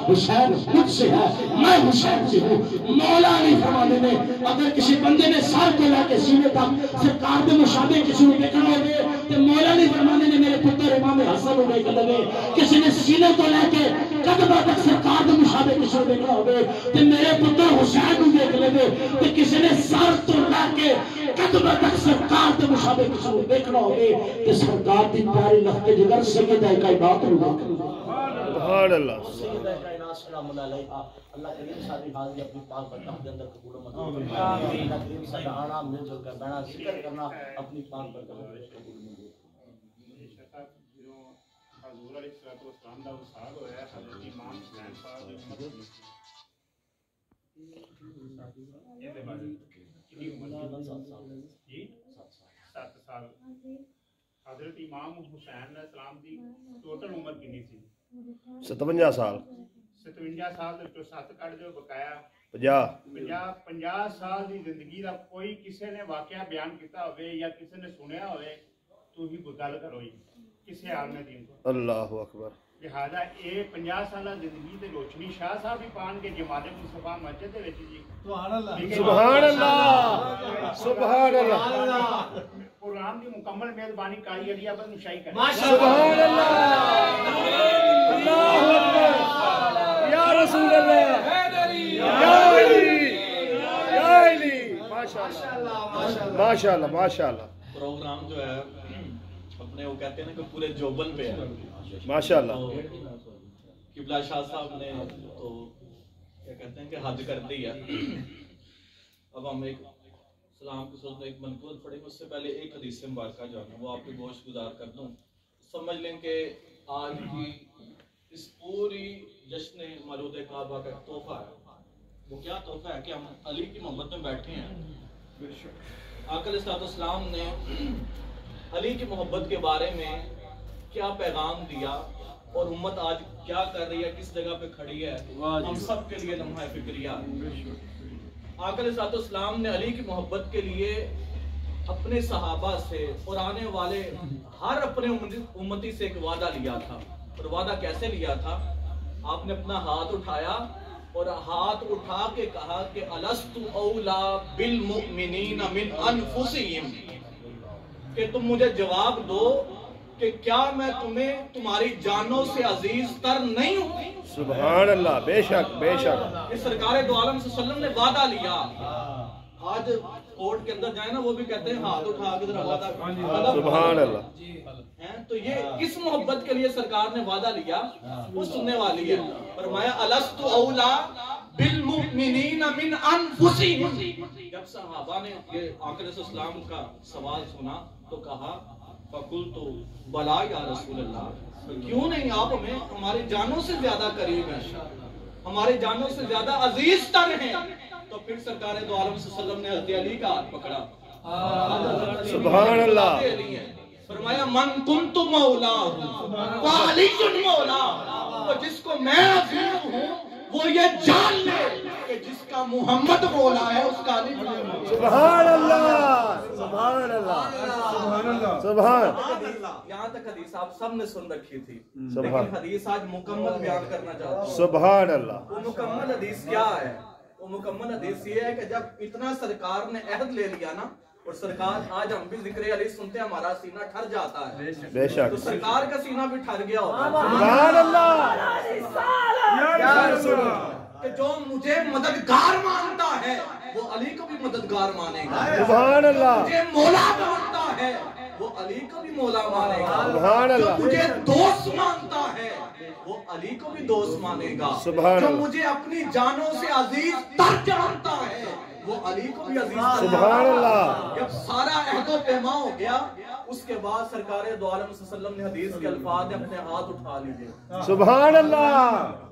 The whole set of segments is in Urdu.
حسین مجھ سے ہے، میں حسین سے ہوں۔ مولا علی فرمانے نے اگر کسی بندے نے سر کو لے کے سینے تک سرکار دے مشابہ کسی کو دیکھنا ہوگے تو مولا علی فرمانے نے میرے پتر امام حسن کو دیکھ لگے، کسی نے سینے کو لے کے قدمہ تک سرکار دے مشابہ کسی کو دیکھنا ہوگے تو میرے پتر حسین کو دیکھ لگے، تو کسی نے سر تو لے کے قدمہ تک سرکار دے مشابہ کسی کو دیکھنا ہوگے تو سرکار دی پیاری لخت جگر سیدہ کائنات اللہ سبحان اللہ سیدہ کائنات سلام اللہ علیہ اللہ کریم ساری حاضری اپنی پاک برکات دے اندر قبول و منظور فرمائے۔ اللہ کریم سارا آنا مل جل کر بیٹھنا ذکر کرنا اپنی پاک برکات دے قبول و منظور فرمائے۔ حضور علیہ السلام دا وصال ہویا حضرت امام حسین صاحب دی امت یہ دے بارے کتنی عمر 7 سال حضرت امام حسین علیہ السلام دی ٹوٹل عمر کتنی سی 57 سال 57 سال دے تو 7 کٹ دو بقایا 50 سال دی زندگی دا کوئی کسی نے واقعہ بیان کیتا ہوئے یا کسی نے سنیا ہوئے تو ہی گل کرو کسی عالم دین کو اللہ اکبر لہذا اے 50 سالہ زندگی تے روشنی شاہ صاحب ہی پان کے جماعت مصطفیٰ مسجد دے وچ جی سبحان اللہ سبحان اللہ قرآن دی مکمل میزبانی کاری علی ابد نشائی کرے سبحان اللہ اللہ اکبر یا رسول اللہ یا علی یا علی ماشاءاللہ ماشاءاللہ ماشاءاللہ پروگرام جو ہے اپنے وہ کہتے ہیں کہ پورے جوبن پہ ہے ماشاءاللہ قبلہ شاہ صاحب نے تو کیا کہتے ہیں کہ حج کر دی ہے۔ اب ہم ایک سلام کی صورت میں ایک منقول پڑھیں گے، اس سے پہلے ایک حدیث مبارکہ جو ہے وہ آپ کے گوشت گزار کر دوں۔ سمجھ لیں کہ آج کی اس پوری جشن مولود کعبہ کا ایک تحفہ ہے۔ وہ کیا تحفہ ہے کہ ہم علی کی محبت میں بیٹھے ہیں۔ آقا علیہ السلام نے علی کی محبت کے بارے میں کیا پیغام دیا اور امت آج کیا کر رہی ہے، کس جگہ پہ کھڑی ہے، ہم سب کے لیے لمحہ فکریہ۔ آقا علیہ السلام نے علی کی محبت کے لیے اپنے صحابہ سے اور آنے والے ہر اپنے امتی سے ایک وعدہ لیا تھا۔ اور وعدہ کیسے لیا تھا؟ آپ نے اپنا ہاتھ اٹھایا اور ہاتھ اٹھا کے کہا کہ الست اولا بالمؤمنین من انفسہم، کہ تم مجھے جواب دو کہ کیا میں تمہیں تمہاری جانوں سے عزیز تر نہیں ہوں؟ سبحان اللہ بے شک بے شک کہ سرکار دو عالم صلی اللہ علیہ وسلم نے وعدہ لیا۔ آج کورٹ کے اندر جائیں نا وہ بھی کہتے ہیں ہاتھ اٹھا کے سبحان اللہ۔ تو یہ کس محبت کے لیے سرکار نے وعدہ لیا وہ سننے والی ہے۔ فرمایا الست اولا بالمؤمنین من انفسہم۔ جب صحابہ نے یہ آقا علیہ السلام کا سوال سنا تو کہا فقلت بلا یا رسول اللہ، کیوں نہیں آپ ہمیں ہماری جانوں سے زیادہ قریب ہیں، ہماری جانوں سے زیادہ عزیز تر ہیں۔ تو پھر سرکار دو عالم صلی اللہ علیہ وسلم نے حضرت علی کا ہاتھ پکڑا، سبحان اللہ، فرمایا من کنت مولا وعلی مولا، تو جس کو میں عزیز ہوں وہ یہ جان لے کہ جس کا محمد مولا ہے اس کا علی مولا ہے۔ سبحان اللہ سبحان اللہ سبحان اللہ سبحان۔ یہاں تک حدیث آپ سب نے سن رکھی تھی، سبحان، لیکن حدیث آج مکمل بیان کرنا چاہتا ہوں۔ سبحان اللہ۔ وہ مکمل حدیث کیا ہے؟ وہ مکمل حدیث یہ ہے کہ جب اتنا سرکار نے عہد لے لیا نا، اور سرکار آج ہم بھی ذکر علی سنتے ہیں ہمارا سینہ ٹھر جاتا ہے، بے شک، تو سرکار کا سینہ بھی ٹھر گیا ہوگا سبحان اللہ یا رسول اللہ، کہ جو مجھے مددگار مانتا ہے وہ علی کو بھی مددگار مانے گا، سبحان اللہ، مجھے مولا مانتا ہے وہ علی کو بھی مولا مانے گا، سبحان جو اللہ، مجھے دوست مانتا ہے وہ علی کو بھی دوست مانے گا، سبحان جو اللہ، مجھے اپنی جانوں سے عزیز تر جانتا ہے وہ علی کو بھی عزیز تر سبحان اللہ۔ جب سارا عہد و پیما ہو گیا اس کے بعد سرکار دو عالم صلی اللہ علیہ وسلم نے حدیث کے الفاظ اپنے ہاتھ اٹھا لیجئے۔ سبحان اللہ۔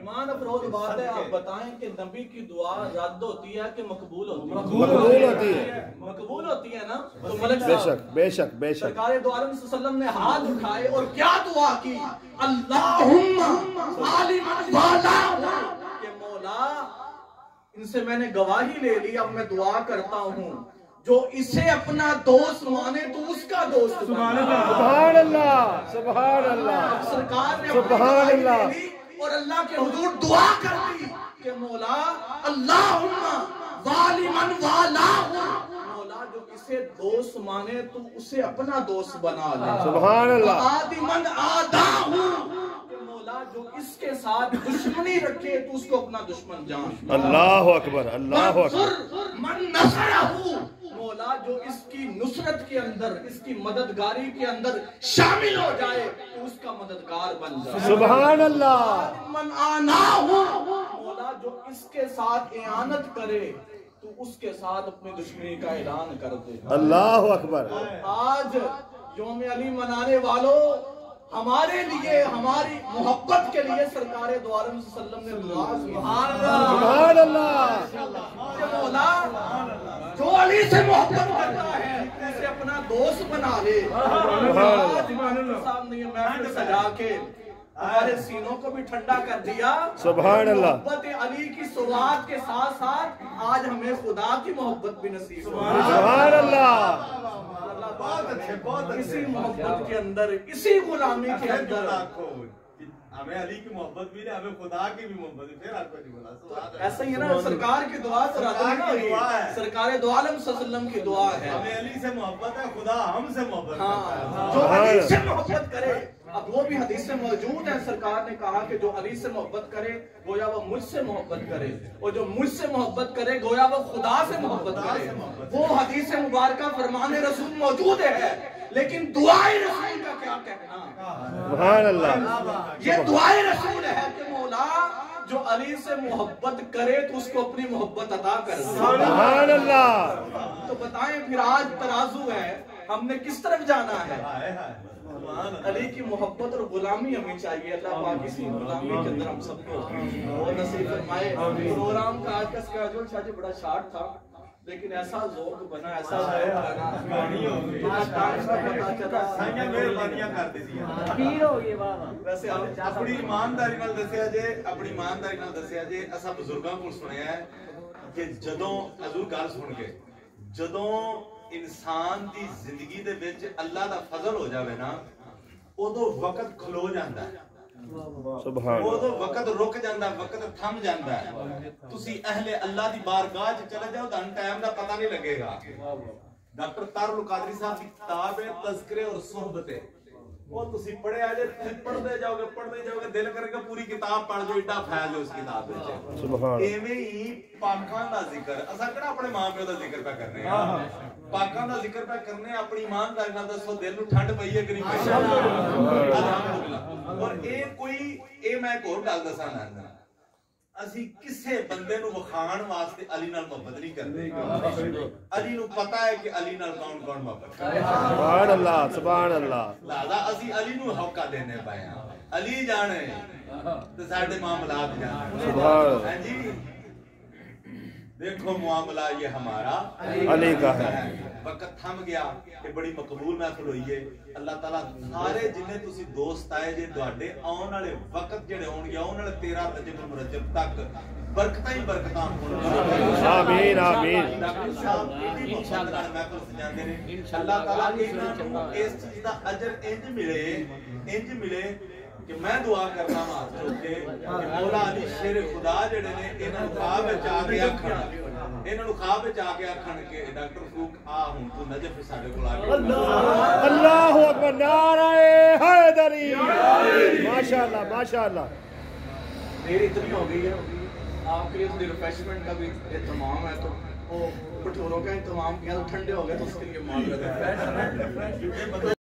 ایمان افروز بات ہے، آپ بتائیں کہ نبی کی دعا رد ہوتی ہے کہ مقبول ہوتی ہے؟ مقبول ہوتی ہے، مقبول ہوتی ہے نا؟ تو ملک بے صاحب شک بے شک بے شک، سرکار دو عالم صلی اللہ علیہ وسلم نے ہاتھ اٹھائے اور کیا دعا کی؟ اللہم عالم والا کہ مولا ان سے میں نے گواہی لے لی، اب میں دعا کرتا ہوں جو اسے اپنا دوست مانے تو اس کا دوست بنے۔ سبحان اللہ سبحان اللہ سرکار نے سبحان اللہ۔ اور اللہ کے حضور دعا کر دی کہ مولا اللہم والی من والاہ، مولا جو اسے دوست مانے تو اسے اپنا دوست بنا لے، سبحان اللہ، عادی من آداہ، مولا جو اس کے ساتھ دشمنی رکھے تو اس کو اپنا دشمن جان، اللہ اکبر، اللہ اکبر، منصر من نصرہ، مولا جو اس کی نصرت کے اندر، اس کی مددگاری کے اندر شامل ہو جائے تو اس کا مددگار بن جائے، سبحان اللہ، من آناہ، مولا جو اس کے ساتھ اعانت کرے تو اس کے ساتھ اپنی دشمنی کا اعلان کر دے۔ اللہ اکبر، آج یوم علی منانے والوں، ہمارے لیے، ہماری محبت کے لیے سرکار دو عالم صلی اللہ علیہ وسلم نے دعا کی، سبحان اللہ، کہ مولا جو علی سے محبت کرتا ہے اسے اپنا دوست بنا لے۔ آج صاحب نے یہ محفل سجا کے ہمارے سینوں کو بھی ٹھنڈا کر دیا، سبحان اللہ، محبت علی کی سوات کے ساتھ ساتھ آج ہمیں خدا کی محبت بھی نصیب ہو۔ سبحان اللہ، اسی محبت کے اندر، اسی غلامی کے اندر ہمیں علی کی محبت بھی ہے، ہمیں خدا کی بھی محبت ہے، پھر آپ کو نہیں بولا۔ ایسا ہی ہے نا، سرکار کی دعا تو سرکار دو عالم صلی اللہ علیہ وسلم کی دعا ہے، ہمیں علی سے محبت ہے، خدا ہم سے محبت کرتا ہے۔ ہاں، جو علی سے محبت کرے، اب وہ بھی حدیث میں موجود ہے، سرکار نے کہا کہ جو علی سے محبت کرے گویا وہ مجھ سے محبت کرے، اور جو مجھ سے محبت کرے گویا وہ خدا سے محبت کرے۔ وہ حدیث مبارکہ فرمان رسول موجود ہے، لیکن دعائے رسول کا کیا کہنا؟ سبحان اللہ، یہ دعائے رسول ہے کہ مولا جو علی سے محبت کرے تو اس کو اپنی محبت عطا کر دے۔ سبحان اللہ، تو بتائیں پھر آج ترازو ہے، ہم نے کس طرف جانا ہے؟ علی کی محبت اور غلامی ہمیں چاہیے۔ اللہ پاک اسی غلامی کے اندر ہم سب کو وہ نصیب فرمائے۔ پروگرام کا آج کا اسکیجول شاہ جی بڑا شارٹ تھا، لیکن ایسا ذوق بنا، ایسا ذوق بنا، مہربانیاں کر دیتی۔ ویسے اپنی ایمانداری نال دسیا جے، اپنی ایمانداری نال دسیا جے، اسا بزرگاں کو سنیا ہے کہ جدوں حضور گل سن کے جدوں انسان دی زندگی دے وچ اللہ دا فضل ہو جاوے نا، اودوں وقت کھلو جاندا ہے، سبحان اللہ، اودوں وقت رک جاندا ہے، وقت تھم جاندا ہے۔ تسی اہل اللہ دی بارگاہ چ چلے جاؤ، تہاڈا ٹائم دا پتہ نہیں لگے گا۔ ڈاکٹر طاہر القادری صاحب کی کتاب ہے تذکرے اور صحبتیں، وہ تسی پڑھے آ جائے، پڑھتے جاؤ گے، دل کرے گا پوری کتاب پڑھ جو، ایڈا فیض ہے اس کتاب وچ۔ سبحان، ایویں ہی پاکاں دا ذکر، اساں کہڑا اپنے ماں پیو دا ذکر پہ کرنے ہیں، پاکاں دا ذکر پہ کرنے، اپنی ایمانداری نال دسو دل نو ٹھنڈ پئی ہے کہ نہیں پئی؟ الحمدللہ۔ اور اے میں ایک اور گل دساں نا، اسی کسے بندے نو وکھان واسطے علی نال محبت نہیں کرتے، علی نو پتہ ہے کہ علی نال کون کون محبت کرے۔ سبحان اللہ، سبحان اللہ، لہذا اسی علی نو ہوکا دینے پے ہاں، علی جانے تے ساڈے معاملات جانے۔ سبحان اللہ، ہاں جی، دیکھو معاملہ یہ ہمارا علی کا ہے۔ وقت تھم گیا، یہ بڑی مقبول محفل ہوئی ہے۔ اللہ تعالیٰ سارے جنہیں تسی دوست آئے جے دوڑے آن والے وقت جڑے ہون گے، آن والے 13 رجب المرجب تک برکتاں ہی برکتاں ہون۔ آمین آمین۔ ڈاکٹر صاحب ایڈی محبت نال محفل سجاندے نے، اللہ تعالیٰ انہاں نوں اس چیز دا اجر انج ملے کہ میں دعا کرنا ہاتھ چوک کے کہ مولا علی شیر خدا جڑے نے انہاں نوں خواب وچ آ کے آکھن، انہاں نوں خواب وچ آ کے آکھن کہ ڈاکٹر فاروق آ ہن تو نجف ساڈے کول آ گیا۔ اللہ اکبر، نعرہ حیدری، ماشاءاللہ ماشاءاللہ۔ دیر اتنی ہو گئی ہے، آپ کے لیے تھوڑی ریفریشمنٹ کا بھی اہتمام ہے، تو وہ بھٹوروں کا اہتمام کیا تو ٹھنڈے ہو گئے تو اس کے لیے معذرت ہے۔